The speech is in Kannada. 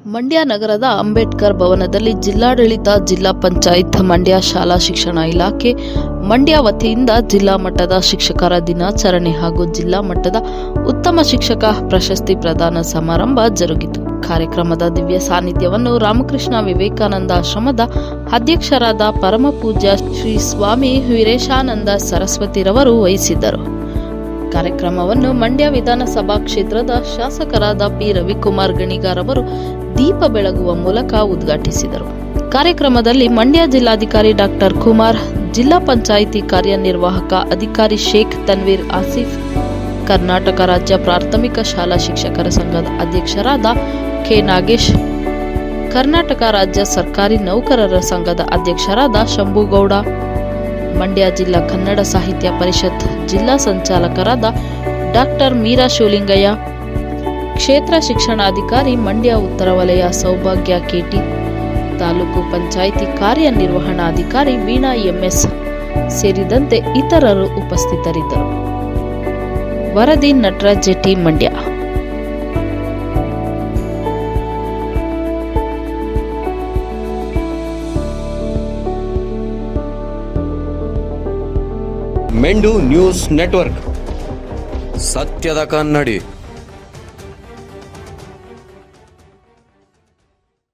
ಮಂಡ್ಯ ನಗರದ ಅಂಬೇಡ್ಕರ್ ಭವನದಲ್ಲಿ ಜಿಲ್ಲಾಡಳಿತ, ಜಿಲ್ಲಾ ಪಂಚಾಯತ್, ಮಂಡ್ಯ ಶಾಲಾ ಶಿಕ್ಷಣ ಇಲಾಖೆ, ಮಂಡ್ಯ ವತಿಯಿಂದ ಜಿಲ್ಲಾ ಮಟ್ಟದ ಶಿಕ್ಷಕರ ದಿನಾಚರಣೆ ಹಾಗೂ ಜಿಲ್ಲಾ ಮಟ್ಟದ ಉತ್ತಮ ಶಿಕ್ಷಕ ಪ್ರಶಸ್ತಿ ಪ್ರದಾನ ಸಮಾರಂಭ ಜರುಗಿತು. ಕಾರ್ಯಕ್ರಮದ ದಿವ್ಯ ಸಾನ್ನಿಧ್ಯವನ್ನು ರಾಮಕೃಷ್ಣ ವಿವೇಕಾನಂದ ಆಶ್ರಮದ ಅಧ್ಯಕ್ಷರಾದ ಪರಮಪೂಜ್ಯ ಶ್ರೀ ಸ್ವಾಮಿ ವೀರೇಶಾನಂದ ಸರಸ್ವತಿರವರು ವಹಿಸಿದ್ದರು. ಕಾರ್ಯಕ್ರಮವನ್ನು ಮಂಡ್ಯ ವಿಧಾನಸಭಾ ಕ್ಷೇತ್ರದ ಶಾಸಕರಾದ ಪಿ ರವಿಕುಮಾರ್ ಗಣಿಗಾರ್ ಅವರು ದೀಪ ಬೆಳಗುವ ಮೂಲಕ ಉದ್ಘಾಟಿಸಿದರು. ಕಾರ್ಯಕ್ರಮದಲ್ಲಿ ಮಂಡ್ಯ ಜಿಲ್ಲಾಧಿಕಾರಿ ಡಾಕ್ಟರ್ ಕುಮಾರ್, ಜಿಲ್ಲಾ ಪಂಚಾಯಿತಿ ಕಾರ್ಯನಿರ್ವಾಹಕ ಅಧಿಕಾರಿ ಶೇಖ್ ತನ್ವೀರ್ ಆಸಿಫ್, ಕರ್ನಾಟಕ ರಾಜ್ಯ ಪ್ರಾಥಮಿಕ ಶಾಲಾ ಶಿಕ್ಷಕರ ಸಂಘದ ಅಧ್ಯಕ್ಷರಾದ ಕೆ ನಾಗೇಶ್, ಕರ್ನಾಟಕ ರಾಜ್ಯ ಸರ್ಕಾರಿ ನೌಕರರ ಸಂಘದ ಅಧ್ಯಕ್ಷರಾದ ಶಂಭುಗೌಡ, ಮಂಡ್ಯ ಜಿಲ್ಲಾ ಕನ್ನಡ ಸಾಹಿತ್ಯ ಪರಿಷತ್ ಜಿಲ್ಲಾ ಸಂಚಾಲಕರಾದ ಡಾಕ್ಟರ್ ಮೀರಾ ಶಿವಲಿಂಗಯ್ಯ, ಕ್ಷೇತ್ರ ಶಿಕ್ಷಣಾಧಿಕಾರಿ ಮಂಡ್ಯ ಉತ್ತರ ವಲಯ ಸೌಭಾಗ್ಯ ಕೆಟಿ, ತಾಲೂಕು ಪಂಚಾಯಿತಿ ಕಾರ್ಯನಿರ್ವಹಣಾಧಿಕಾರಿ ವೀಣಾ ಎಂಎಸ್ ಸೇರಿದಂತೆ ಇತರರು ಉಪಸ್ಥಿತರಿದ್ದರು. ವರದಿ ನಟರಾಜ್ ಜೆಟಿ, ಮಂಡ್ಯ. ಮೆಂಡು ನ್ಯೂಸ್ ನೆಟ್ವರ್ಕ್, ಸತ್ಯದ ಕನ್ನಡಿ.